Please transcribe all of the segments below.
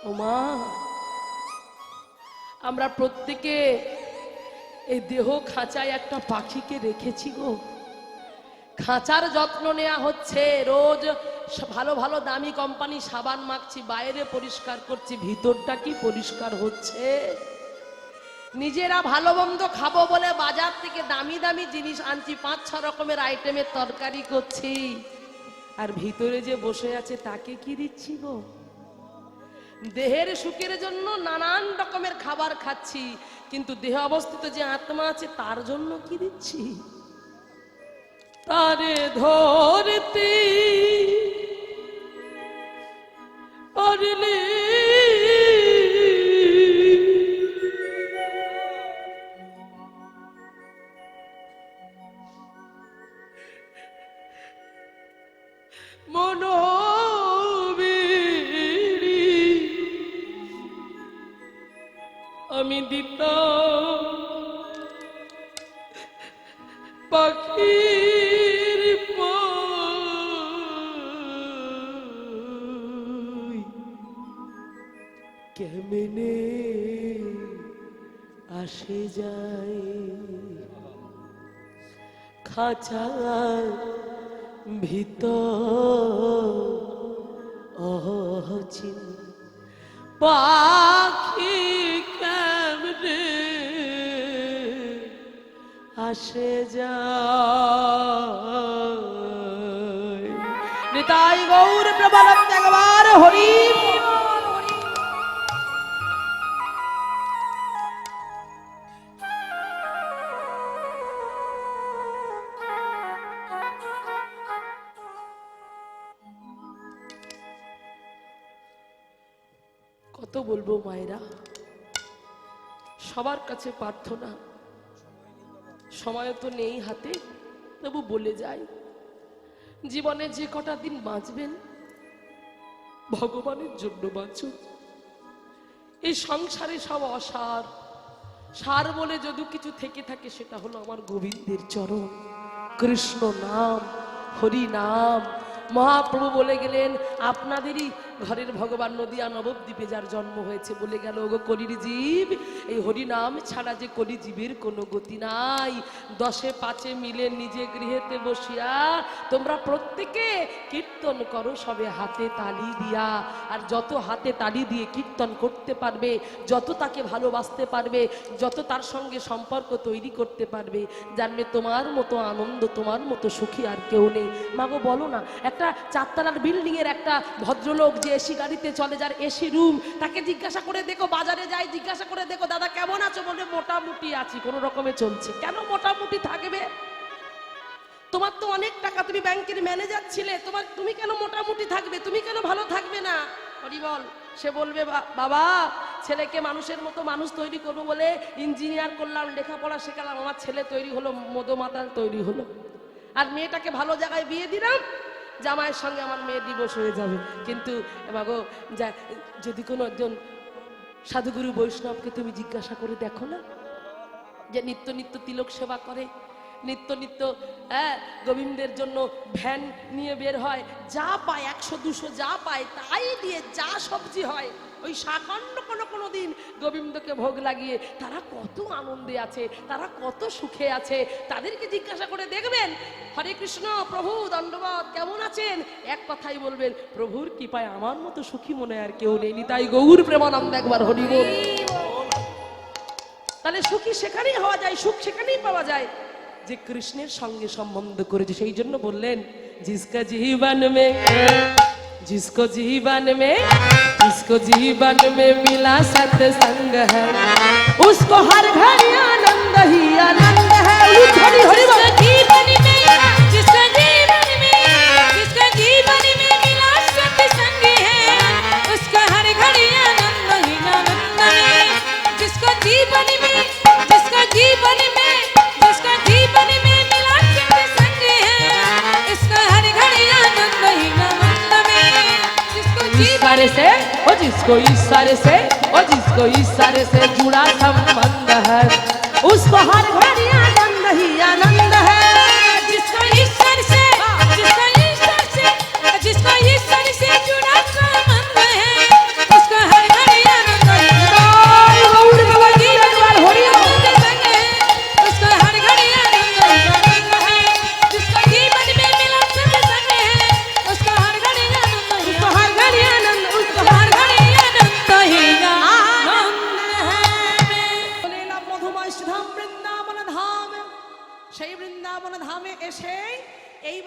ওমা, আমরা প্রত্যেকে এই দেহ খাঁচায় একটা পাখিকে রেখেছি গো। খাঁচার যত্ন নেওয়া হচ্ছে, রোজ ভালো ভালো দামি কোম্পানি সাবান মাখছি, বাইরে পরিষ্কার করছি, ভিতরটা কি পরিষ্কার হচ্ছে? নিজেরা ভালো মন্দ খাবো বলে বাজার থেকে দামি দামি জিনিস আনছি, 5-6 রকমের আইটেমের তরকারি করছি, আর ভিতরে যে বসে আছে তাকে কি দিচ্ছি গো? দেহের সুখের জন্য নানান রকমের খাবার খাচ্ছি, কিন্তু দেহে অবস্থিত যে আত্মা আছে তার জন্য কি দিচ্ছি? তারে ধরতে পারলে আমি দিতাম পাখির পাই, কেমনে আসে যায় খাঁচার ভিতর অচিন পাখি কেমনে আসে যায়। নিতাই গৌর প্রবলম একবার হরি। কত বলবো মায়েরা, সবার কাছে প্রার্থনা, সময় তো নেই হাতে, তবু বলে যাই, জীবনে যে কটা দিন বাঁচবেন ভগবানের জন্য বাঁচুন। এই সংসারে সব অসার, সার বলে যদি কিছু থেকে থাকে সেটা হলো আমার গোবিন্দের চরণ, কৃষ্ণ নাম, হরি নাম। মহাপ্রভু বলে গেলেন, আপনাদেরই ঘরের ভগবান নদিয়া নবদ্বীপে যার জন্ম হয়েছে বলে গেল, ওগো কলির জীব, এই হরি নাম ছাড়া যে কলি জীবের কোনো গতি নাই। 10-5 মিলে নিজে গৃহেতে বসিয়া তোমরা প্রত্যেকে কীর্তন করো সবে হাতে তালি দিয়া। আর যত হাতে তালি দিয়ে কীর্তন করতে পারবে, যত তাকে ভালোবাসতে পারবে, যত তার সঙ্গে সম্পর্ক তৈরি করতে পারবে, জানবে তোমার মতো আনন্দ, তোমার মতো সুখী আর কেউ নেই। মাগো বলো না, একটা 4 তলার বিল্ডিং এর একটা ভদ্রলোক যে এসি গাড়িতে চলে, যার এসি রুম, তাকে জিজ্ঞাসা করে দেখো, বাজারে যাই জিজ্ঞাসা করে দেখো, দাদা কেমন আছো? বলে মোটামুটি আছি, কোন রকমে চলছে। কেন মোটামুটি থাকবে? তোমার তো অনেক টাকা, তুমি ব্যাংকের ম্যানেজার ছিলে, তুমি কেন মোটামুটি থাকবে? তুমি কেন ভালো থাকবে না? হরি বল। সে বলবে, বাবা ছেলেকে মানুষের মতো মানুষ তৈরি করবো বলে ইঞ্জিনিয়ার করলাম, লেখাপড়া শেখালাম, আমার ছেলে তৈরি হলো মদমাতাল তৈরি হলো, আর মেয়েটাকে ভালো জায়গায় বিয়ে দিলাম, জামাইয়ের সঙ্গে আমার মেয়ে দিবস হয়ে যাবে। কিন্তু মাগো, যদি কোনো একজন সাধুগুরু বৈষ্ণবকে তুমি জিজ্ঞাসা করে দেখো না, যে নিত্য নিত্য তিলক সেবা করে, নিত্য নিত্য গোবিন্দের জন্য ভ্যান নিয়ে বের হয়, যা পায় 100-200 যা পায় তাই দিয়ে, যা সবজি হয় ওই শাকান্ন কোনো দিন গোবিন্দকে ভোগ লাগিয়ে তারা কত আনন্দে আছে, তারা কত সুখে আছে। তাদেরকে জিজ্ঞাসা করে দেখবেন, হরে কৃষ্ণ প্রভু দণ্ডবত কেমন আছেন, এক কথাই বলবেন, প্রভুর কৃপায় আমার মতো সুখী মনে আর কেউ নেই। নিতাই গৌর প্রেমানন্দ একবার হরি বল। তাহলে সুখী সেখানেই হওয়া যায়, সুখ সেখানেই পাওয়া যায় যে কৃষ্ণের সঙ্গে সম্বন্ধ করেছে। সেই জন্য বললেন, जिसको जीवन में मिला सत्संग है, उसको हर घड़ी आनंद ही आनंद है। हरि हरि जिसको जीवन में मिला सत्संग है, उसको हर घड़ी आनंद ही आनंद है। जिसको जीवन में मिला सत्संग है, इसको हर घड़ी आनंद ही आनंद में। जिसको ईश्वर से ईश्वर से जुड़ा संबंध है, उसको हर घड़ी आनंद ही आनंद है। जिसको ईश्वर से जुड़ा संबंध है, उसको हर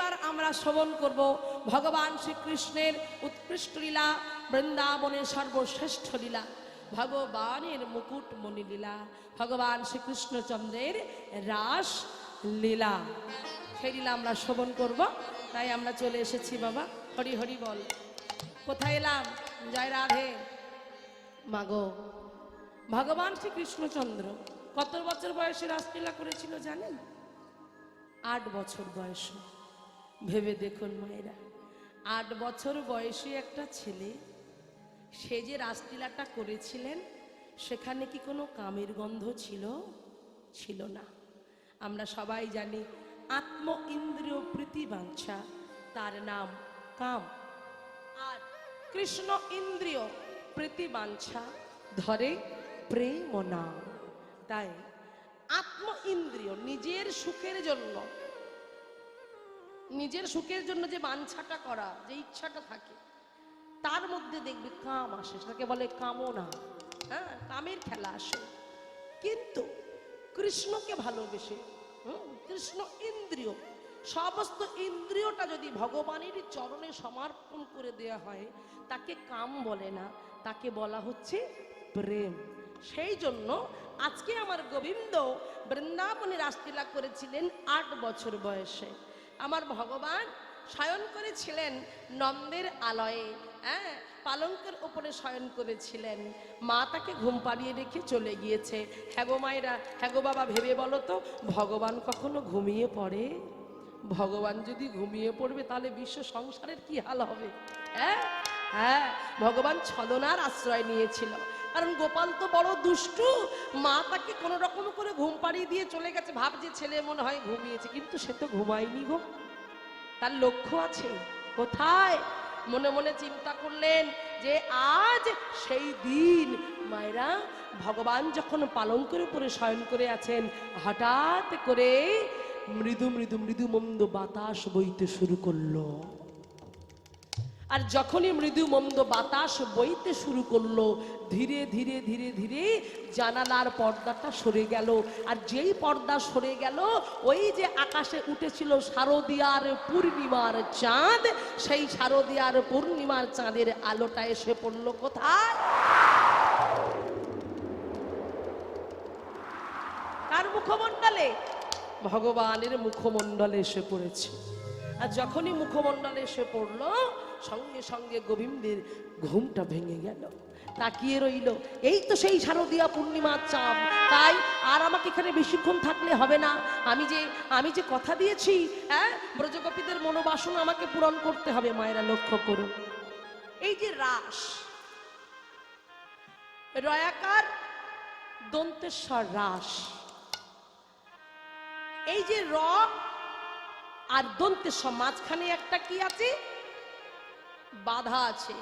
এইবার আমরা শ্রবণ করব ভগবান শ্রীকৃষ্ণের উৎকৃষ্ট লীলা, বৃন্দাবনের সর্বশ্রেষ্ঠ লীলা, ভগবানের মুকুটমণি লীলা, ভগবান শ্রীকৃষ্ণচন্দ্রের রাস লীলা। সেই লীলা আমরা শ্রবণ করব, তাই আমরা চলে এসেছি বাবা। হরি হরি বল। কোথায় এলাম? জয় রাধে। মাগো, ভগবান শ্রীকৃষ্ণচন্দ্র কত বছর বয়সে রাসলীলা করেছিল জানেন? 8 বছর বয়সে। ভেবে দেখুন মায়েরা, 8 বছর বয়সী একটা ছেলে, সে যে রাসলীলাটা করেছিলেন, সেখানে কি কোনো কামের গন্ধ ছিল? ছিল না। আমরা সবাই জানি আত্ম ইন্দ্রিয় প্রীতিবাঞ্ছা, তার নাম কাম। আর কৃষ্ণ ইন্দ্রিয় প্রীতিবাঞ্ছা ধরে প্রেম নাম। তাই আত্ম ইন্দ্রিয় নিজের সুখের জন্য, নিজের সুখের জন্য যে বাঞ্ছাটা করা, যে ইচ্ছাটা থাকে, তার মধ্যে দেখবে কাম আসে, সেটাকে বলে কামনা। হ্যাঁ, কামের খেলা আসে। কিন্তু কৃষ্ণকে ভালোবেসে, কৃষ্ণ ইন্দ্রিয়, সমস্ত ইন্দ্রিয়টা যদি ভগবানের চরণে সমর্পণ করে দেওয়া হয়, তাকে কাম বলে না, তাকে বলা হচ্ছে প্রেম। সেই জন্য আজকে আমার গোবিন্দ বৃন্দাবনে রাসলীলা করেছিলেন 8 বছর বয়সে। আমার ভগবান শয়ন করেছিলেন নন্দের আলয়ে, হ্যাঁ, পালঙ্কের উপরে শয়ন করেছিলেন। মা তাকে ঘুম পাড়িয়ে রেখে চলে গিয়েছে। হ্যাঁ গো মায়েরা, হ্যাঁ গো বাবা, ভেবে বলো তো, ভগবান কখনো ঘুমিয়ে পড়ে? ভগবান যদি ঘুমিয়ে পড়বে তাহলে বিশ্ব সংসারের কি হাল হবে? হ্যাঁ হ্যাঁ, ভগবান ছলনার আশ্রয় নিয়েছিল। কারণ গোপাল তো বড় দুষ্টু, মা তাকে কোনো রকম করে ঘুম পাড়িয়ে দিয়ে চলে গেছে, ভাবছে ছেলে মনে হয় ঘুমিয়েছে, কিন্তু সে তো ঘুমায়নি গো, তার লক্ষ্য আছে। কোথায়? মনে মনে চিন্তা করলেন যে আজ সেই দিন। মায়েরা, ভগবান যখন পালঙ্কের উপরে শয়ন করে আছেন, হঠাৎ করে মৃদু মৃদু মৃদু মন্দ বাতাস বইতে শুরু করলো। আর যখনই মৃদু মন্দ বাতাস বইতে শুরু করলো, ধীরে ধীরে ধীরে ধীরে জানালার পর্দাটা সরে গেল। আর যেই পর্দা সরে গেল, ওই যে আকাশে উঠেছিল শারদীয়ার পূর্ণিমার চাঁদ, সেই শারদীয়ার পূর্ণিমার চাঁদের আলোটা এসে পড়লো কোথায়? কার মুখমণ্ডলে? ভগবানের মুখমণ্ডলে এসে পড়েছে। আর যখনই মুখমণ্ডলে এসে পড়লো, সঙ্গে সঙ্গে গোবিন্দের ঘুমটা ভেঙে গেল। তাকিয়ে রইল, এই তো সেই শারদীয়া পূর্ণিমার চাঁদ। তাই আর আমাকে এখানে বেশিক্ষণ থাকলে হবে না। আমি যে কথা দিয়েছি, হ্যাঁ, ব্রজগোপীদের মনোবাসনা আমাকে পূরণ করতে হবে। মায়েরা লক্ষ্য করুন, এই যে রাস, রয়াকার দন্তেশ্বর রাস, এই যে র আর দন্তেশ্বর, মাঝখানে একটা কি আছে? বাধা আছে,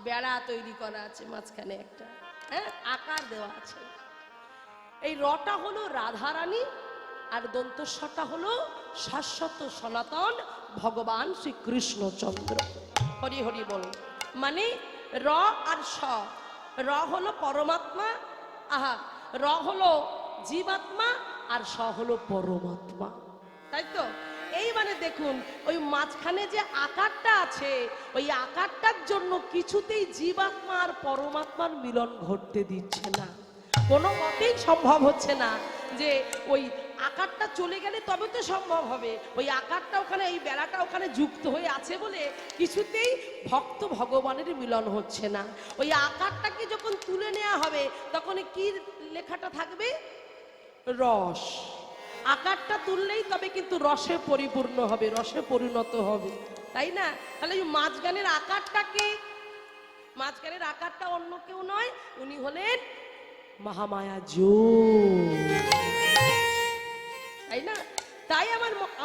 বেড়া তৈরি করা আছে মাঝখানে একটা, হ্যাঁ, আকার দেওয়া আছে। এই রটা হলো রাধারানী, আর দন্তস্বরটা হলো শাশ্বত সনাতন ভগবান শ্রীকৃষ্ণচন্দ্র। হরি হরি বল। মানে র আর স, র হলো পরমাত্মা, আহা, র হলো জীবাত্মা, আর স হলো পরমাত্মা, তাই তো? এই মানে দেখুন, ওই মাঝখানে যে আকারটা আছে, ওই আকারটার জন্য কিছুতেই জীবাত্মা আর পরমাত্মার মিলন ঘটতে দিচ্ছে না। কোনো মতেই সম্ভব হচ্ছে না যে ওই আকারটা চলে গেলে তবে তো সম্ভব হবে। ওই আকারটা ওখানে, এই বেলাটা ওখানে যুক্ত হয়ে আছে বলে কিছুতেই ভক্ত ভগবানের মিলন হচ্ছে না। ওই আকারটাকে যখন তুলে নেওয়া হবে, তখন কি লেখাটা থাকবে? রস। আকারটা তুললেই তবে কিন্তু রসে পরিপূর্ণ হবে, রসে পরিণত হবে, তাই না? তাহলে এই মাঝখানের আকারটাকে, মাঝখানের আকারটা অন্য কেউ নয়, উনি হলেন মহামায়া যোগ, তাই না? তাই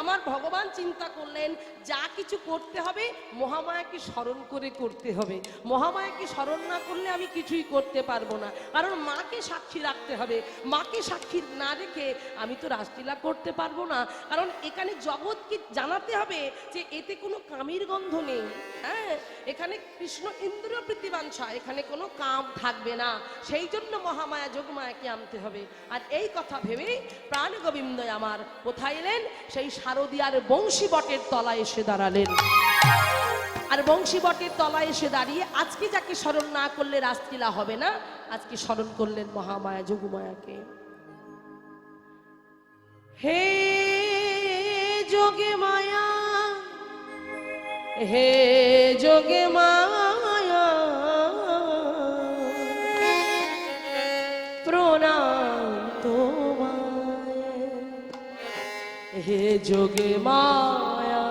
আমার ভগবান চিন্তা করলেন, যা কিছু করতে হবে মহামায়াকে স্মরণ করে করতে হবে। মহামায়াকে স্মরণ না করলে আমি কিছুই করতে পারবো না, কারণ মাকে সাক্ষী রাখতে হবে। মাকে সাক্ষী না রেখে আমি তো রাসলীলা করতে পারবো না, কারণ এখানে জগৎকে জানাতে হবে যে এতে কোনো কামের গন্ধ নেই। হ্যাঁ, এখানে কৃষ্ণ ইন্দ্রিয় প্রীতিবাঞ্ছা, এখানে কোনো কাম থাকবে না। সেই জন্য মহামায়া যোগমায়াকে আনতে হবে। আর এই কথা ভেবেই প্রাণ গোবিন্দ আমার কোথায় এলেন? করলেন, সেই শারদীয়ার বংশী বটের তলায় এসে দাঁড়ালেন। আর বংশী বটের তলায় এসে দাঁড়িয়ে আজকে যাকে স্মরণ না করলে রাসলীলা হবে না, আজকে স্মরণ করলেন মহামায়া যোগমায়াকে। হে যোগে মায়া, হে যোগে মায়া, প্রণাম তোমায়। হে যোগে মায়া,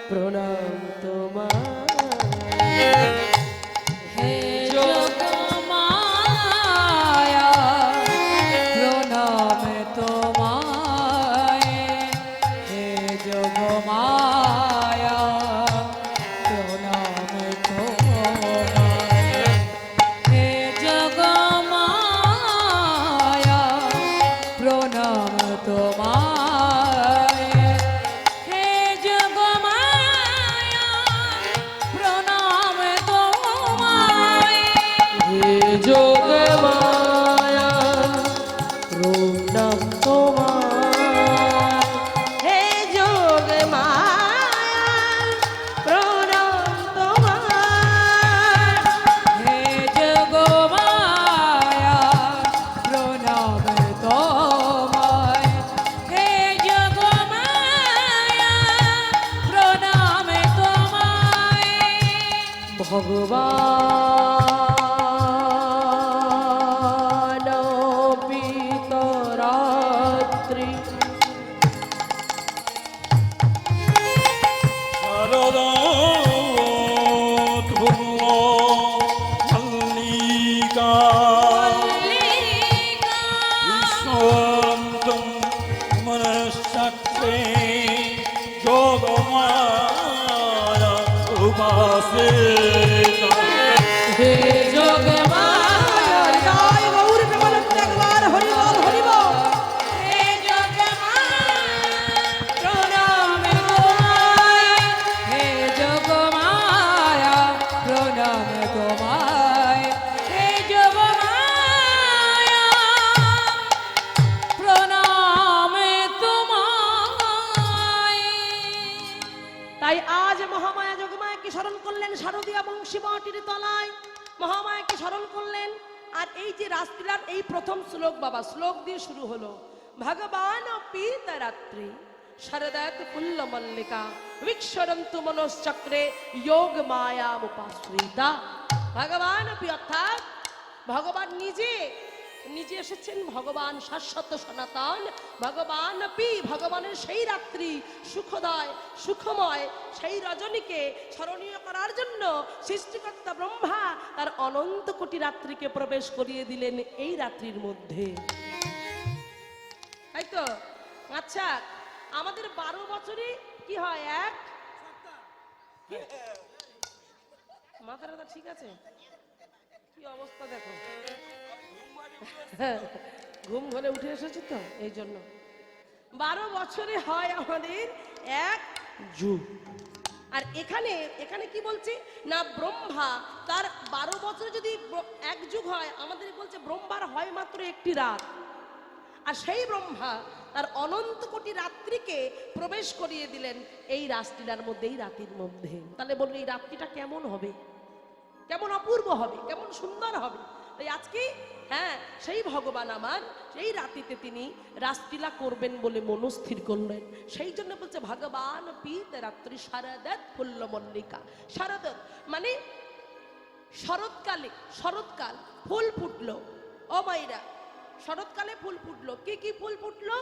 প্রণাম তোমায়। হে যোগমায়া, প্রণাম তোমায়। হে যোগমায়া, প্রণাম তোমায়। হে যোগমায়া, প্রণাম তোমায়। হে যোগমায়া, প্রণাম তোমায়। হে যোগে মায়া, প্রণাম তোমায়। হে যোগে মায়া, প্রণাম তোমায়। হে যোগমায়া, প্রণাম তোমায়। হে যোগমায়া, প্রণাম তোমায়। ভগবান পিতরাত্রি শারদাধূর্ম মল্লিকা বিশ্বন্তং মনশ্চক্রে যোগমায়া উপাসিতা। হে যোগে মায়া, জয় গৌর প্রেমানন্দে একবার হরি বল, হরি বল। হে যোগমায়া, প্রণাম তোমায়। হে যোগমায়া, প্রণাম তোমায়। হে যোগমায়া, প্রণাম তোমায়। তাই আজ মহামায়া যোগমায়াকে স্মরণ করলেন শারদীয়া বংশী বটের তলায়, মহামায়াকে স্মরণ করলেন। আর এই যে রাসলীলার এই প্রথম শ্লোক, বাবা শ্লোক দিয়ে শুরু হলো, ভগবান পিতরাত্রি শরদাত পুল্ল মল্লিকা বিক্ষরন্তু মনশ্চক্রে যোগ মায়া উপাশ্রিতা। ভগবান অর্থাৎ ভগবান নিজে নিজে এসেছেন, ভগবান শাশ্বত সনাতন, ভগবান ভগবানের সেই রাত্রি সুখদয় সুখময় সেই রজনীকে স্মরণীয় করার জন্য সৃষ্টিকর্তা ব্রহ্মা তার অনন্ত কোটি রাত্রিকে প্রবেশ করিয়ে দিলেন এই রাত্রির মধ্যে, তাই তো? আচ্ছা, আমাদের 12 বছরে কি হয়? এক মাথাটা ঠিক আছে? কি অবস্থা দেখো, ঘুম ঘরে উঠে এসেছে তো এই জন্য। 12 বছরে হয় আমাদের এক যুগ। আর এখানে এখানে কি বলছে না, ব্রহ্মা তার 12 বছরে যদি এক যুগ হয়, আমাদের বলছে ব্রহ্মার হয় মাত্র একটি রাত। আর সেই ব্রহ্মা তার অনন্ত কোটি রাত্রিকে প্রবেশ করিয়ে দিলেন এই রাসলীলার মধ্যে, এই রাতির মধ্যে। তাহলে বলুন এই রাত্রিটা কেমন হবে, কেমন অপূর্ব হবে, কেমন সুন্দর হবে। তাই আজকে হ্যাঁ, সেই ভগবান আমার সেই রাতিতে তিনি রাসলীলা করবেন বলে মনস্থির করলেন। সেই জন্য বলছে ভগবান পিত রাত্রি শারদাত ফুল্ল মল্লিকা। শারদাত মানে শরৎকালে, শরৎকাল ফুল ফুটলো। ও মাইরা, শরৎকালে ফুল ফুটলো। কি কি ফুল ফুটলো?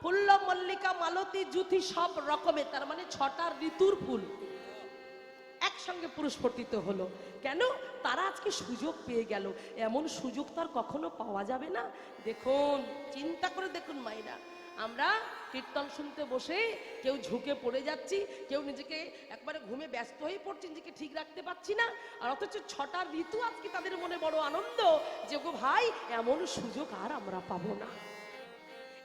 ফুল্ল মল্লিকা মালতী জুথি সব রকমের, তার মানে 6টা ঋতুর ফুল একসঙ্গে পুরস্ফুটিত হলো। কেন? তারা আজকে সুযোগ পেয়ে গেল। এমন সুযোগ তো আর কখনো পাওয়া যাবে না। দেখুন, চিন্তা করে দেখুন মায়েরা, আমরা কীর্তন শুনতে বসে কেউ ঝুঁকে পড়ে যাচ্ছি, কেউ নিজেকে একবারে ঘুমে ব্যস্ত হয়ে পড়ছি, নিজেকে ঠিক রাখতে পারছি না। আর অথচ 6টা ঋতু আজকে তাদের মনে বড় আনন্দ যে গো ভাই, এমন সুযোগ আর আমরা পাবো না।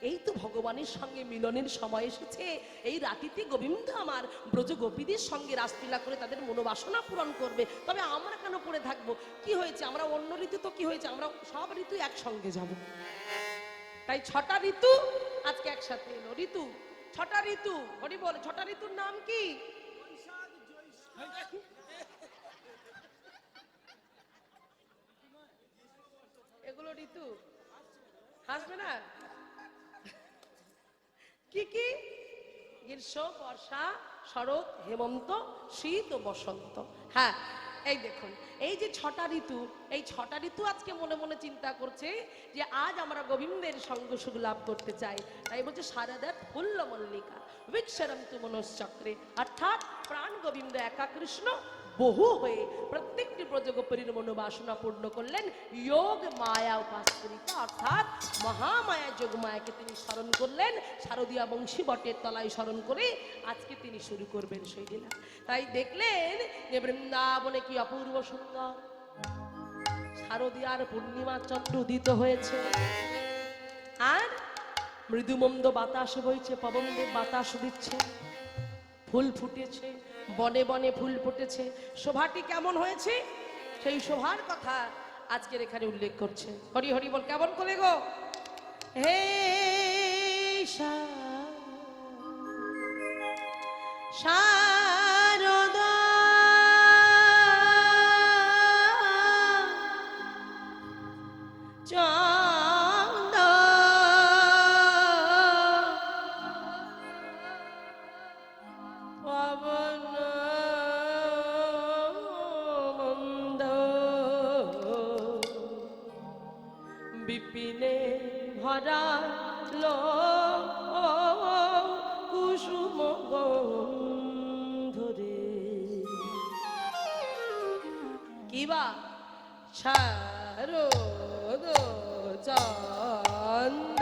এই তো ভগবানের সঙ্গে মিলনের সময় এসেছে। এই রাতিতে গোবিন্দ আমার ব্রজ গোপীদের সঙ্গে রাসলীলা করে তাদের মনোবাসনা পূরণ করবে। তবে আমরা কেন পড়ে থাকবো? কি হয়েছে? আমরা অন্য ঋতু তো কি হয়েছে, আমরা সব ঋতু একসঙ্গে যাব। তাই 6টা ঋতু আজকে একসাথে এলো ঋতু, ছটা ঋতু, হরি বল, ছটা ঋতুর নাম কি? এগুলো ঋতু, হাসবে না? কি কি? গ্রীষ্ম, বর্ষা, শরৎ, হেমন্ত, শীত ও বসন্ত। হ্যাঁ, এই দেখুন, এই যে ছটা ঋতু, এই ছটা ঋতু আজকে মনে মনে চিন্তা করছে যে আজ আমরা গোবিন্দের সঙ্গ সুখ লাভ করতে চাই। তাই বলছে শারদা ফুল্ল মল্লিকা বিক্ষরন্তু মনশ্চক্রে, অর্থাৎ প্রাণ গোবিন্দ একা কৃষ্ণ বহু হয়ে প্রত্যেকটি ব্রজগোপরীর মনোবাসনা পূর্ণ করলেন যোগ মায়া উপাস্করিতা, অর্থাৎ মহামায়া যোগমায়াকে তিনি স্মরণ করলেন, শারদীয়া বংশী বটের তলায় স্মরণ করে আজকে তিনি শুরু করবেন সেই লীলা। তাই দেখলেন যে বৃন্দাবনে কি অপূর্ব সুন্দর শারদীয়ার পূর্ণিমা চন্দ্র উদিত হয়েছে, আর মৃদুমন্দ বাতাস বইছে, পবনদেব বাতাস দিচ্ছে, ফুল ফুটেছে, বনে বনে ফুল ফুটেছে। শোভাটি কেমন হয়েছে সেই শোভার কথা আজকের এখানে উল্লেখ করছে। হরি হরি বল, কেমন করে গো? হে শারদা বিপিনে ভরা লো কুসুম গন্ধরে, কিবা শারদ চন্দ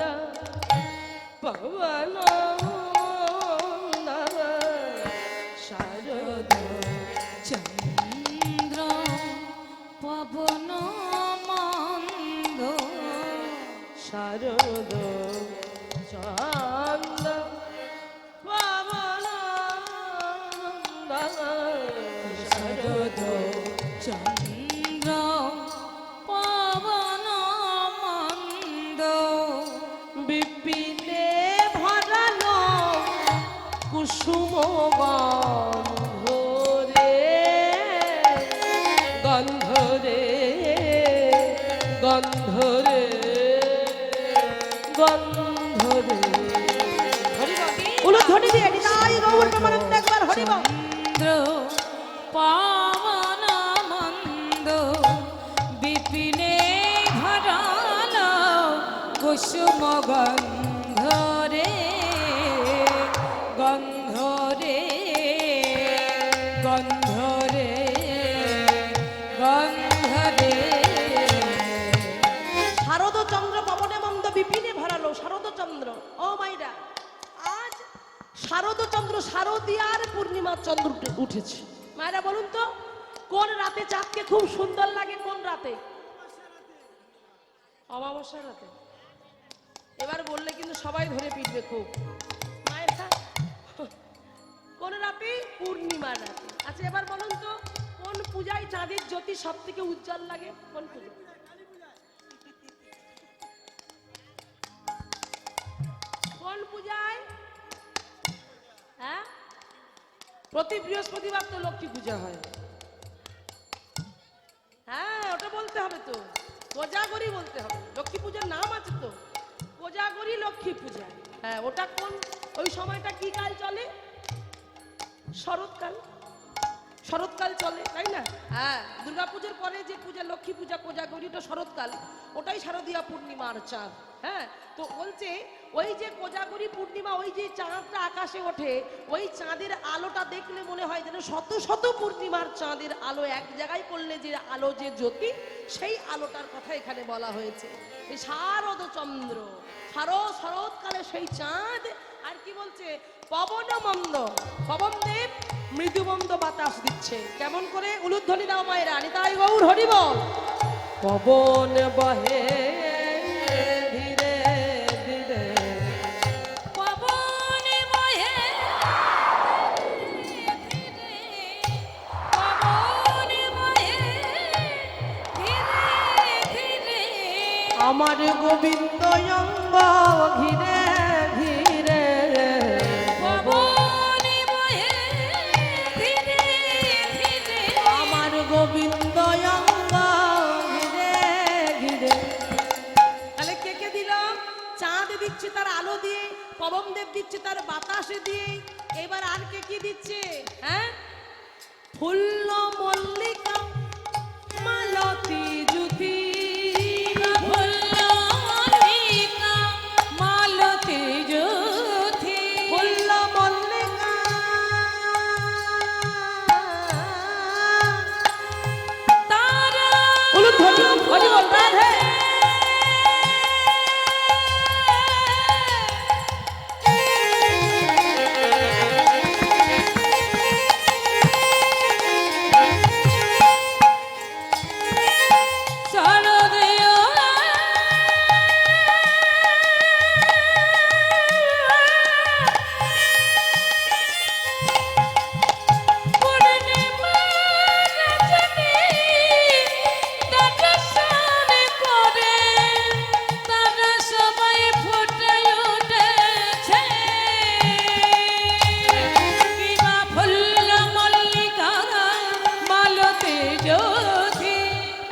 পবন শারদ চন্দ্র পবন মন্দ, শারদ চন্দ পবন শারদ চন্দ্র পবন মন্দ, বিপিনে ভরালো কুসুম গন্ধরে, গন্ধরে গন্ধরে গন্ধরে। উলুধ্বনি দিয়ে নিতাই গৌর প্রেমানন্দে একবার হরি বল। চন্দ্র পবন মন্দ, বিপিনে ভরাল কুসুম গন্ধরে, গন্ধরে গন্ধরে গন্ধরে। শারদ চন্দ্র পবনে মন্দ বিপিনে ভরালো শারদ চন্দ্র। ও মাইরা, আজ শারদ চন্দ্র, শারদীয়ার পূর্ণিমা চন্দ্র উঠেছে। মায়েরা বলুন তো, কোন রাতে চাঁদকে খুব সুন্দর লাগে? কোন রাতে? অমাবস্যার রাতে। এবার বললে কিন্তু সবাই ধরে পিটবে খুব। মায়েরা কোন রাতে? পূর্ণিমার রাতে। আচ্ছা এবার বলুন তো, কোন পূজায় চাঁদের জ্যোতি সব থেকে উজ্জ্বল লাগে? কোন পূজা? কোন পূজায়? হ্যাঁ, প্রতি বৃহস্পতিবার তো লক্ষ্মী পূজা হয়। হ্যাঁ, ওটা বলতে হবে তো, কোজাগরি বলতে হবে। লক্ষ্মী পূজার নাম আছে তো, কোজাগরি লক্ষ্মী পূজা। হ্যাঁ, ওটা কোন, ওই সময়টা কি কাল চলে? শরৎকাল। শরৎকাল চলে, তাই না? হ্যাঁ, দুর্গাপুজোর পরে যে পূজা লক্ষ্মী পূজা কোজাগরি, ওটা শরৎকাল, ওটাই শারদীয়া পূর্ণিমার চাঁদ। হ্যাঁ, তো বলছে ওই যে কোজাগরি পূর্ণিমা, ওই যে চাঁদটা আকাশে ওঠে, ওই চাঁদের আলোটা দেখলে মনে হয় যেন শত শত পূর্ণিমার চাঁদের আলো এক জায়গায় করলে যে আলো, যে জ্যোতি, সেই আলোটার কথা এখানে বলা হয়েছে। এই শারদ চন্দ্র, শরৎকালে সেই চাঁদ। আর কি বলছে? পবন মন্দ, পবনদেব মৃদুমন্দ বাতাস দিচ্ছে। কেমন করে? উলুধ্বনি দাও মায়েরা, নিতাই গৌর হরি বল। পবন বহে ধীরে ধীরে, পবন বহে ধীরে, পবন বহে ধীরে ধীরে, আমার গোবিন্দ অঙ্গ ঘিরে বাতাসে দিয়ে এবার আর কে কি দিচ্ছে? হ্যাঁ, ফুল মল্লিকা মালতী জুতি, মল্লিকা মালতী জ্যোতি, ফুল মল্লিকা তারা বলুন ধরি হরি বল রাধে। শারদীয় পূর্ণিমা রজনী দর্শন করে তারা সবাই ফুটে উঠেছে। কিবা ফুল মল্লিকা মালতী জ্যোতি।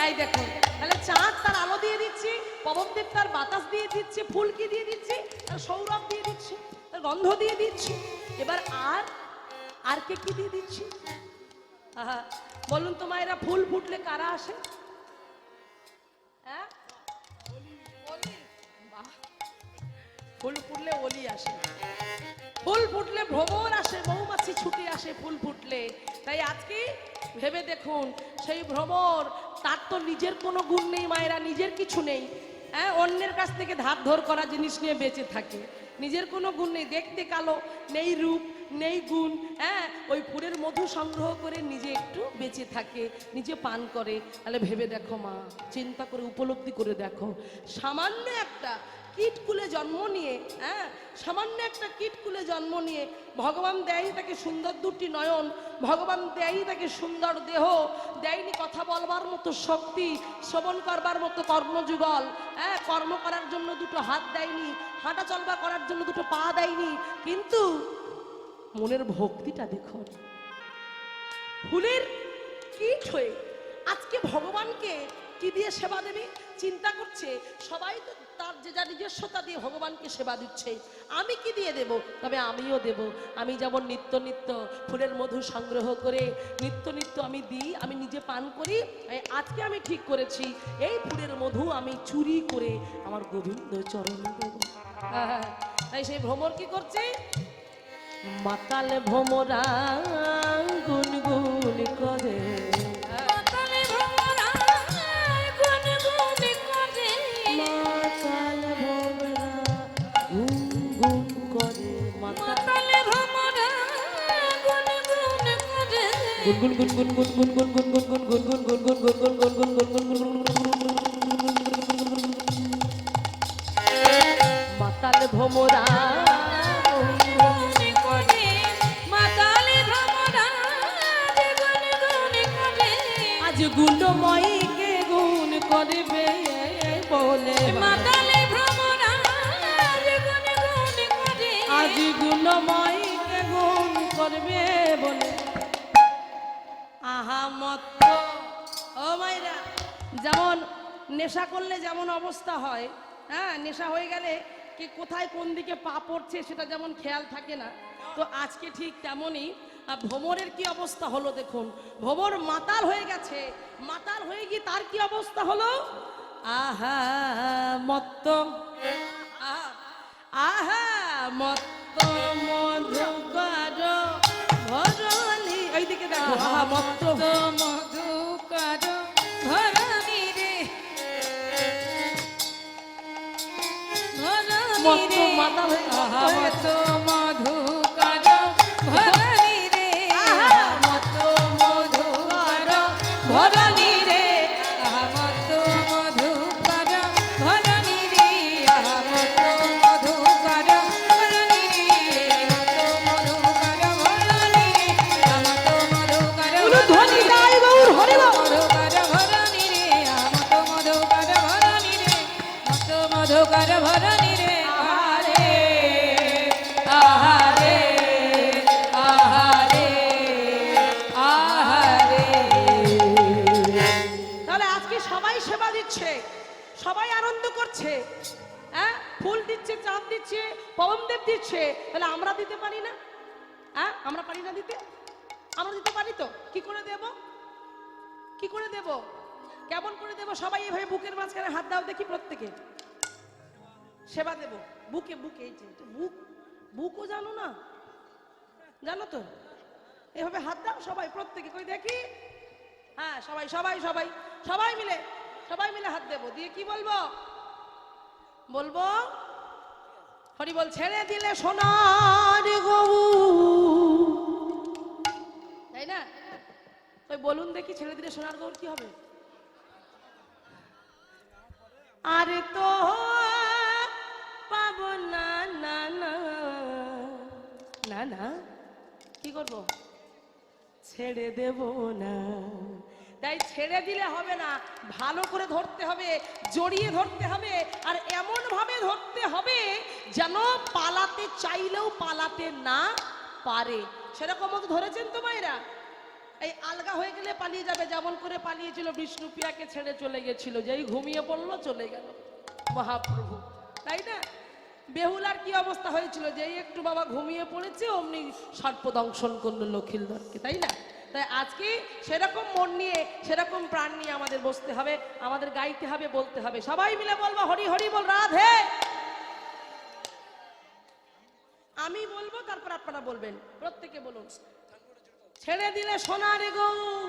এই দেখুন, তাহলে চাঁদ তার আলো দিয়ে দিচ্ছি, পবনদেব তার বাতাস দিয়ে দিচ্ছে, ফুল কি দিয়ে দিচ্ছি, তার সৌরভ দিয়ে দিচ্ছি, তার গন্ধ দিয়ে দিচ্ছি। এবার আর কে কি দিয়ে দিচ্ছি? আহা, বলুন তো মায়েরা, ফুল ফুটলে কারা আসে? হ্যাঁ, বাহ, ফুল ফুটলে ওলি আসে, ফুল ফুটলে ভ্রমর আসে, মৌমাছি ছুটে আসে ফুল ফুটলে। তাই আজকে ভেবে দেখুন, সেই ভ্রমর তার তো নিজের কোনো গুণ নেই মায়েরা, নিজের কিছু নেই। হ্যাঁ, অন্যের কাছ থেকে ধার ধর করা জিনিস নিয়ে বেঁচে থাকে, নিজের কোনো গুণ নেই, দেখতে কালো, নেই রূপ নেই গুণ। হ্যাঁ, ওই ফুলের মধু সংগ্রহ করে নিজে একটু বেঁচে থাকে, নিজে পান করে। তাহলে ভেবে দেখো মা, চিন্তা করে উপলব্ধি করে দেখো, সামান্য একটা কীটকুলে জন্ম নিয়ে, হ্যাঁ, সামান্য একটা কীটকুলে জন্ম নিয়ে ভগবান দেয়ই তাকে সুন্দর দুটি নয়ন, ভগবান দেয়ই তাকে সুন্দর দেহ, দেয়নি কথা বলবার মতো শক্তি, শ্রবণ করবার মতো কর্মযুগল, হ্যাঁ, কর্ম করার জন্য দুটো হাত দেয়নি, হাঁটা চলবা করার জন্য দুটো পা দেয়নি। কিন্তু মনের ভক্তিটা দেখুন, ফুলের কীট হয়ে আজকে ভগবানকে কি দিয়ে সেবা দেবে চিন্তা করছে। সবাই তো তার যে যা নিজস্বতা দিয়ে ভগবানকে সেবা দিচ্ছে, আমি কি দিয়ে দেব? তবে আমিও দেব। আমি যেমন নিত্য নিত্য ফুলের মধু সংগ্রহ করে নিত্য নিত্য আমি দিই, আমি নিজে পান করি, আজকে আমি ঠিক করেছি এই ফুলের মধু আমি চুরি করে আমার গোবিন্দ চরণে দেব। তাই সেই ভ্রমর কি করছে? মাতাল ভ্রমরা গুনগুন করে, মাতালে ভ্রমরা গুনগুন করে, মাতাল ভ্রমরা গুনগুন করে, মাতালে ভ্রমরা গুনগুন করে, গুনগুন গুনগুন গুনগুন গুনগুন গুনগুন গুনগুন গুনগুন গুনগুন গুনগুন গুনগুন মাতাল ভ্রমরা আজ গুণময়ীকে গুণ করবে বলে, মাতালে ভ্রমরা গুনগুন করে, আজ গুণময়ীকে গুণ করবে বলে। আহা মত্ত, ও মাইরা, যেমন নেশা করলে যেমন অবস্থা হয়, হ্যাঁ, নেশা হয়ে গেলে কি কোথায় কোন দিকে পা পড়ছে সেটা যেমন খেয়াল থাকে না, তো আজকে ঠিক তেমনই ভ্রমরের কি অবস্থা হলো দেখুন। ভ্রমর মাতাল হয়ে গেছে, মাতাল হয়ে গিয়ে তার কি অবস্থা হলো? আহা মত্ত, আহা মত্ত মধুকর ভরলি, এইদিকে দেখো, আহা মত্ত মধুকর ভরণী রে, মত্ত মাতাল হয়ে গেছে। মধুকর ভরণী রে, মত মধুকর ভরণী রে, মত মধুকর ভরণী রে, মত মধুকর ভরণী রে, মত মধুকর ভরণী রে, মত মধুকর ধ্বনি গাই গৌর হরি বল। মধুকর ভরণী রে, মত মধুকর ভরণী রে, মত মধুকর ভরণী রে, আহারে আহারে আহারে আহারে। তাহলে আজকে সবাই সেবা দিচ্ছে, সবাই আনন্দ করছে, হ্যাঁ, ফুল দিচ্ছে, চাঁদ দিচ্ছে, পবনদেব দিচ্ছে, তাহলে আমরা দিতে পারি না? হ্যাঁ, আমরা পারি না দিতে? আমরা দিতে পারি তো? কি করে দেব? কি করে দেব? কেমন করে দেব? সবাই এভাবে বুকের মাঝখানে হাত দাও দেখি, প্রত্যেকে সেবা দেব। বুকে বুকে, এই যে বুক, বুকও জানো না? জানো তো? এভাবে হাত দাও সবাই, প্রত্যেকে, কই দেখি। হ্যাঁ, সবাই সবাই সবাই সবাই মিলে, সবাই মিলে হাত দেব। দিয়ে কি বলবো? বলবো হরি বল। ছেড়ে দিলে সোনার গৌর, তাই না? ওই বলুন দেখি, ছেড়ে দিলে সোনার গৌর কি হবে? আরে তো পাবো না, না না না না, কি করবো? ছেড়ে দেব না। তাই ছেড়ে দিলে হবে না, ভালো করে ধরতে হবে, জড়িয়ে ধরতে হবে, আর এমন ভাবে ধরতে হবে যেন পালাতে চাইলেও পালাতে না পারে। সেরকম মতো ধরেছেন তো মায়েরা? এই আলগা হয়ে গেলে পালিয়ে যাবে, যেমন করে পালিয়েছিল বিষ্ণুপ্রিয়াকে ছেড়ে চলে গেছিল, যেই ঘুমিয়ে পড়লো চলে গেল মহাপ্রভু, তাই না? বেহুলার কি অবস্থা হয়েছিল, যেই একটু বাবা ঘুমিয়ে পড়েছে অমনি সর্পদংশন করলো লক্ষিন্দরকে, তাই না? তাই আজকে সেরকম মন নিয়ে, সেরকম প্রাণ নিয়ে আমাদের বসতে হবে, আমাদের গাইতে হবে, বলতে হবে। সবাই মিলে বলবো হরি হরি বল, রাধে। আমি বলবো, তারপর আপনারা বলবেন, প্রত্যেকে বলুন। ছেড়ে দিলে সোনার গৌর,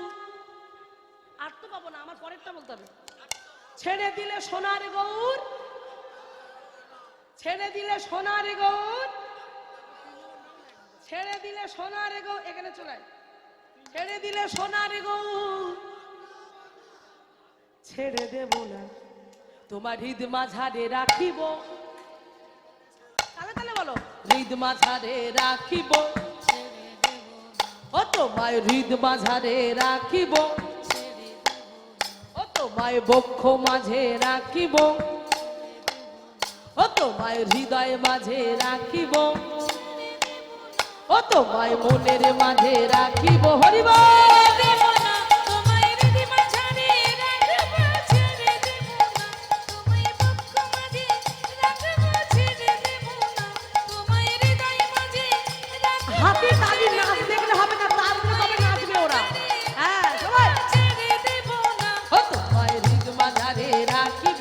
আর তো পাবো না, আমার পরেরটা বলতে হবে। ছেড়ে দিলে সোনার গৌর, ছেড়ে দিলে সোনার গৌর, ছেড়ে দিলে সোনার গৌর, এখানে চলে। ছেড়ে দিলে সোনার গৌর, ছেড়ে দেব না, তোমার হৃদ মাঝারে রাখিব। তাহলে তাহলে বলো, হৃদ মাঝারে রাখিব, ও তোমায় হৃদ মাঝারে রাখিব, ও তোমায় বক্ষ মাঝে রাখিব, ও তোমায় হৃদয় মাঝে রাখিব, ও তোমায় মনের মাঝে রাখিব। হরি বল। হাতে তালি নাচ দেখলে হবে না, তার কবে নাচবে ওরা? হ্যাঁ সবাই। ও তোমায় হৃদ মাঝারে রাখিব,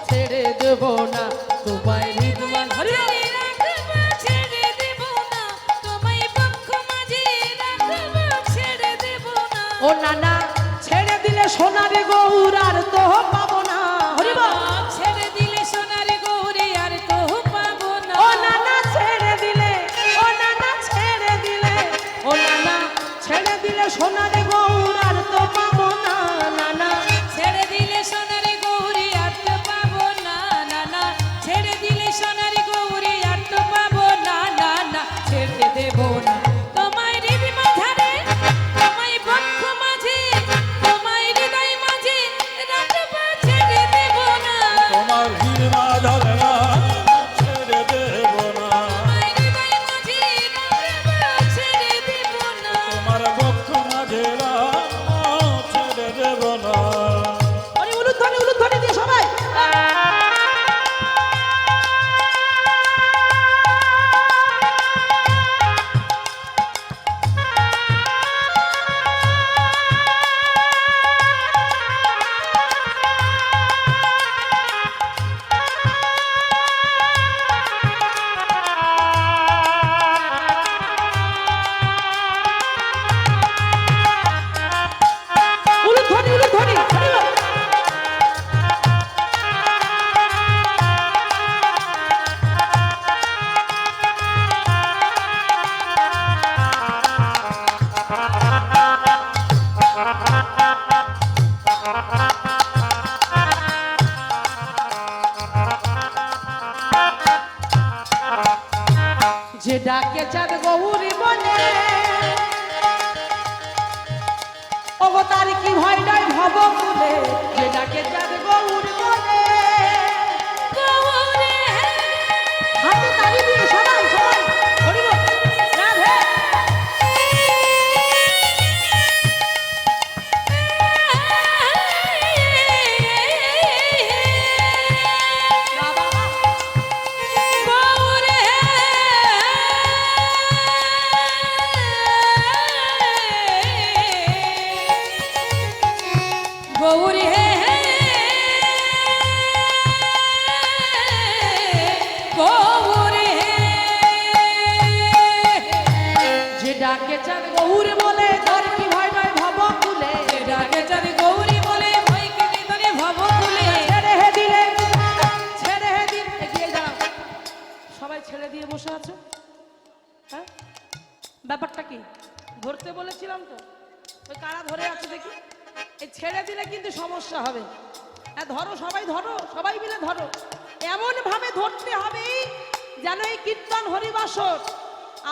ছেড়ে দেব না, তোমায় হৃদ মাঝারে ও নানা, ছেড়ে দিলে সোনারে গৌর আর তো পাবো না। হরি বল। ছেড়ে দিলে সোনার গৌরে আর তো পাবো না। ও নানা ছেড়ে দিলে, ও নানা ছেড়ে দিলে, ও নানা ছেড়ে দিলে সোনারে গৌর আর তো পাবো না। নানা ছেড়ে দিলে সোনার গৌরে আর তো পাবো না। নানা ছেড়ে দিলে সোনার গৌরে আর তো পাবো না। নানা ছেড়ে দেব না, তোমায় হৃদ মাঝারে, তোমায় বক্ষ মাঝে, তোমায় হৃদয় মাঝে রাখবো, ছেড়ে দেব না। তোমার হৃদ মাঝারে ছেড়ে দেব না, তোমায় হৃদয় মাঝে রাখবো, ছেড়ে দেব না। তোমার বক্ষ মাঝে ছেড়ে দেব না। হরি উলুধ্বনি, উলুধ্বনি দিয়ে সবাই। উলুধ্বনি, উলুধ্বনি। হরি বল। যে ডাকে চাঁদ গৌরী বলে, ওগো তার কি ভয় নয় ভব কুলে। যে ডাকে চাঁদ গৌরী বলে, গৌরে হাতে তালি দিয়ে সবাই সবাই হরি বল, রাধে। বাবা দিলাম তো, ওই কারা ধরে আছে দেখি। এই ছেড়ে দিলে কিন্তু সমস্যা হবে। হ্যাঁ ধরো, সবাই ধরো, সবাই মিলে ধরো। এমন ভাবে ধরতে হবে যেন এই কীর্তন হরিবাসর,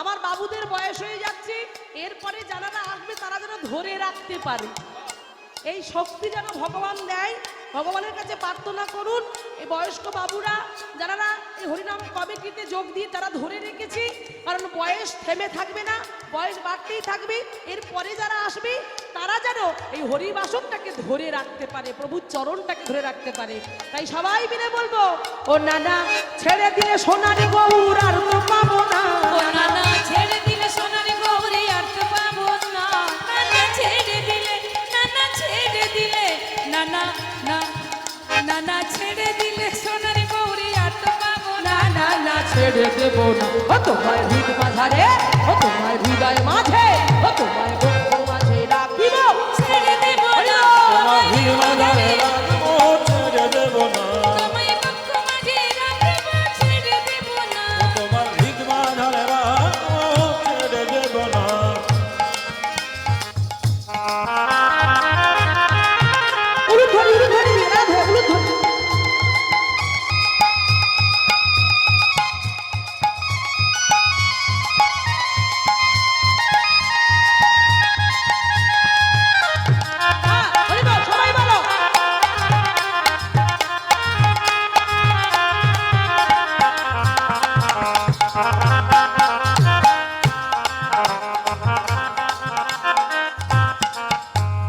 আমার বাবুদের বয়স হয়ে যাচ্ছে, এরপরে যারা আসবে তারা যেন ধরে রাখতে পারে। এই শক্তি যেন ভগবান দেয়, ভগবানের কাছে প্রার্থনা করুন। এই বয়স্ক বাবুরা যারা এই হরিনাম কমিটিতে যোগ দিয়ে তারা ধরে রেখেছি, কারণ বয়স থেমে থাকবে না, বয়স বাড়তেই থাকবে। এরপরে যারা আসবে তারা যেন এই হরিবাসনটাকে ধরে রাখতে পারে, প্রভুর চরণটাকে ধরে রাখতে পারে। তাই সবাই মিলে বলবো, ও নানা ছেড়ে দিলে সোনারি গৌর আর তো পাবো না, ও নানা ছেড়ে দিলে সোনারি গৌরী আর তো পাবো না, নানা ছেড়ে দিলে, নানা ছেড়ে দিলে, নানা না নানা ছেড়ে দিলে সোনারি গৌরী আর তো পাবো না, নানা ছেড়ে দেবো না। ও তোমার হৃদ মাঝারে, ও তোমার হৃদয় মাঝে, ও তোমার বক্ষ মাঝে রাখিব, ছেড়ে দেবো না, তোমার ভিড় মাঝারে রাখবো, ছেড়ে দেব না। তোমায় পক্ষ মাঝে রাখবো, ছেড়ে দেবো না। তোমার ভিড় মাঝারে রাখবো, ছেড়ে দেব না। উলুধ্বনি, উলুধ্বনি, রাধে উলুধ্বনি। হরি বল, সবাই বলো।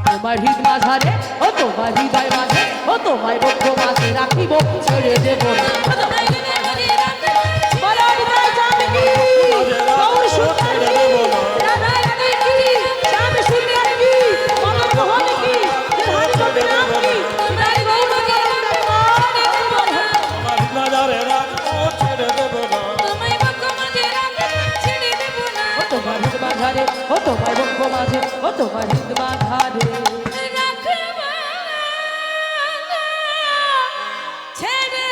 তোমার হৃদ মাঝারে, ও তোমার হৃদয় মাঝে, ও তোমার বক্ষ মাঝে রাখিব, ছেড়ে দেব না। তোমায় হরি রাখবো, বলো হৃদয় জানকী, গৌর সুন্দরী, রাধা রানী কি, শ্যাম সুন্দর কি, মদন মোহন কি, হরি গোবিন্দ কি, তোমায় গৌর রাখবো, ছেড়ে দেবো না। তোমার ভিড় মাঝারে রাখবো, ছেড়ে দেব না। তোমায় পক্ষ মাঝে রাখবো, ছেড়ে দেবো না। ও তোমার হৃদ মাঝারে, ও তোমার বক্ষ মাঝে, ও তোমার হৃদ মাঝারে। রাখবো, ছেড়ে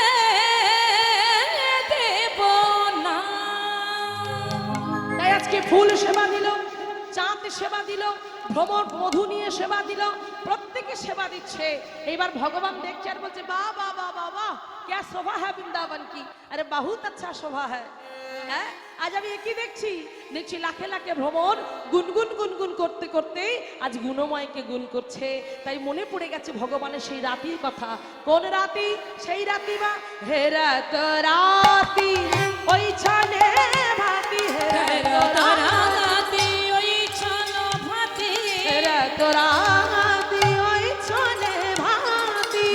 দেবো না। তাই আজকে ফুল সেবা দিল, চাঁদ সেবা দিল, ভ্রমর মধু নিয়ে সেবা দিল, প্রত্যেকে সেবা দিচ্ছে। এইবার ভগবান দেখছে আর বলছে, বাহ বাহ বাহ বাহ বাহ, क्या शोभा है वृंदावन की, अरे बहुत अच्छा शोभा है। হ্যাঁ আজ আমি একই দেখছি, দেখছি লাখে লাখে ভ্রমর গুনগুন গুনগুন করতে করতে আজ গুণময়কে গুণ করছে। তাই মনে পড়ে গেছে ভগবানের সেই রাতির কথা। কোন রাতি? সেই রাতি বা হে রাত রাতি ওই ছানে ভাতি, হে রাত রাতি ওই ছলো ভাতি, রাত রাতি ওই ছানে ভাতি,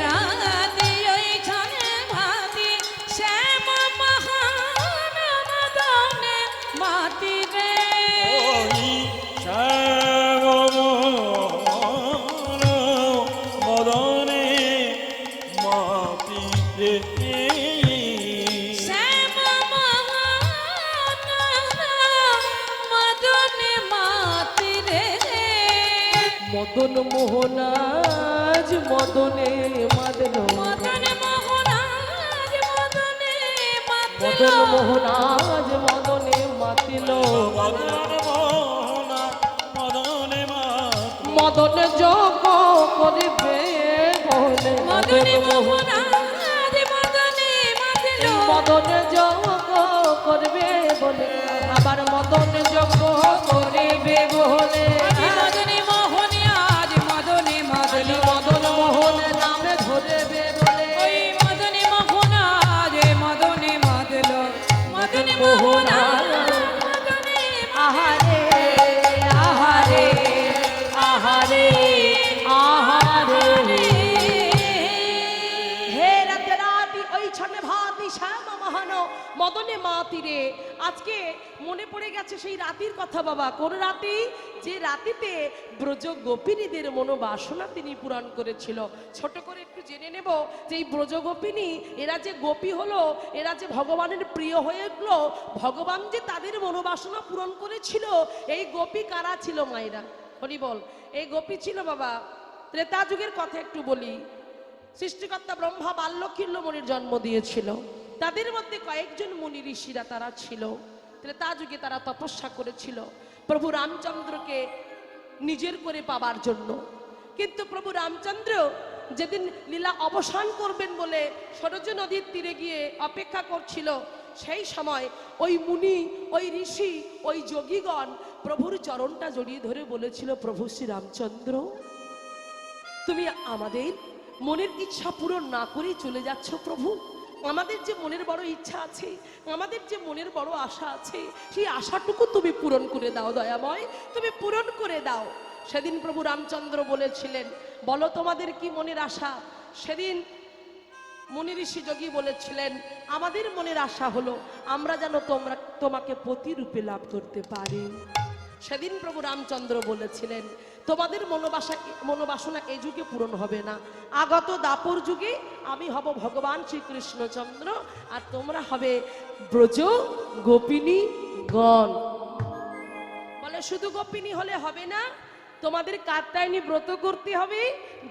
রাত রাতি ওই ছলো ভাতি, শ্যাম মহান মদনে মাতি রে। ওই শ্যাম মোহন মদনে মাতিতে, শ্যাম মহান মদনে মাতি রে। মদন মোহনাজ মদনে মাদলো, মদন মোহনাজ মদনে মাতলো, মদন মোহনাজ মদনে মাতিলো, মদন মোহনা মদনে মাত, মদন যোগ করিবে বলে, মদনে মোহনাজ মদনে মাতলো, মদন যোগ করবে বলে, আবার মদন যোগ করিবে বলে, মদনে মোহনে আজ মদনে মাতলো, মদন মোহন নামে ধরবে বলে, ওই মদনে মোহনাজ মদনে মাতলো, মদনে মোহনাজ মদনে আহারে আহারে আহারে আহারে, হে রাতে রাতি ওই ছনে ভাতি শ্যাম মহান মদনে মাতিরে। আজকে মনে পড়ে গেছে সেই রাতির কথা বাবা। কোন রাতি? যে রাতিতে ব্রজ গোপিনীদের মনোবাসনা তিনি পূরণ করেছিল। ছোট করে একটু জেনে নেব যে এই ব্রজ গোপিনী এরা যে গোপী হলো, এরা যে ভগবানের প্রিয় হয়ে গেল, ভগবান যে তাদের মনোবাসনা পূরণ করেছিল, এই গোপী কারা ছিল মায়েরা? হরি বল। এই গোপী ছিল বাবা ত্রেতা যুগের কথা একটু বলি। সৃষ্টিকর্তা ব্রহ্মা বাল্যকিল্য মুনির জন্ম দিয়েছিল, তাদের মধ্যে কয়েকজন মুনি ঋষিরা তারা ছিল। ত্রেতা যুগে তারা তপস্যা করেছিল। প্রভু রামচন্দ্রকে নিজের করে পাবার জন্য। কিন্তু প্রভু রামচন্দ্র যেদিন লীলা অবসান করবেন বলে সরজ নদীর তীরে গিয়ে অপেক্ষা করছিল, সেই সময় ওই মুনি, ওই ঋষি, ওই যোগীগণ প্রভুর চরণটা জড়িয়ে ধরে বলেছিল, প্রভু শ্রী রামচন্দ্র, তুমি আমাদের মনের ইচ্ছা পূরণ না করেই চলে যাচ্ছ প্রভু। আমাদের যে মনের বড় ইচ্ছা আছে, আমাদের যে মনের বড় আশা আছে, সেই আশাটুকু তুমি পূরণ করে দাও দয়াময়, তুমি পূরণ করে দাও। সেদিন প্রভু রামচন্দ্র বলেছিলেন, বলো তোমাদের কি মনের আশা? সেদিন মুনি ঋষি যোগী বলেছিলেন, আমাদের মনের আশা হলো আমরা যেন তোমাকে পতিরূপে লাভ করতে পারি। সেদিন প্রভু রামচন্দ্র বলেছিলেন, তোমাদের মনোবাসনা এই যুগে পূরণ হবে না, আগত দাপর যুগে আমি হব ভগবান শ্রীকৃষ্ণচন্দ্র, আর তোমরা হবে ব্রজ গোপিনী গণ। বলে শুধু গোপিনী হলে হবে না, তোমাদের কাত্যায়নী ব্রত করতে হবে।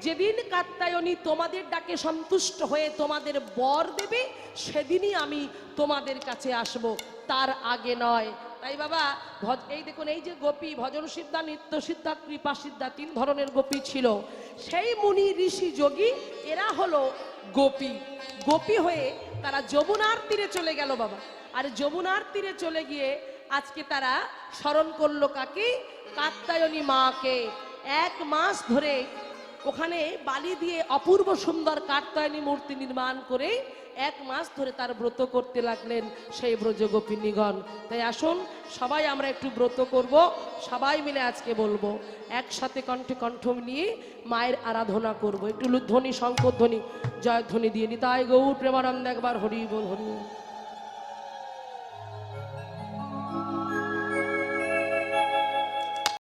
যেদিন কাত্যায়নী তোমাদের ডাকে সন্তুষ্ট হয়ে তোমাদের বর দেবে, সেদিনই আমি তোমাদের কাছে আসব, তার আগে নয়। তাই বাবা, এই দেখুন, এই যে গোপী, ভজন সিদ্ধা, নিত্য সিদ্ধা, কৃপা সিদ্ধা, 3 ধরনের গোপী ছিল। সেই মুনি ঋষি যোগী এরা হলো গোপী। গোপী হয়ে তারা যমুনার তীরে চলে গেল বাবা। আর যমুনার তীরে চলে গিয়ে আজকে তারা স্মরণ করলো কাকে? কাত্যায়নী মাকে। 1 মাস ধরে ওখানে বালি দিয়ে অপূর্ব সুন্দর কাত্যায়নী মূর্তি নির্মাণ করে 1 মাস ধরে তার ব্রত করতে লাগলেন সেই ব্রজ গোপিনীগণ। তাই আসুন সবাই আমরা একটু ব্রত করব, সবাই মিলে আজকে বলবো, একসাথে কণ্ঠে কণ্ঠ নিয়ে মায়ের আরাধনা করব। একটু লুধ্বনি, শঙ্করধ্বনি, জয়ধ্বনি দিয়ে নিতাই গৌর প্রেমানন্দ একবার হরি বল, হরি বল।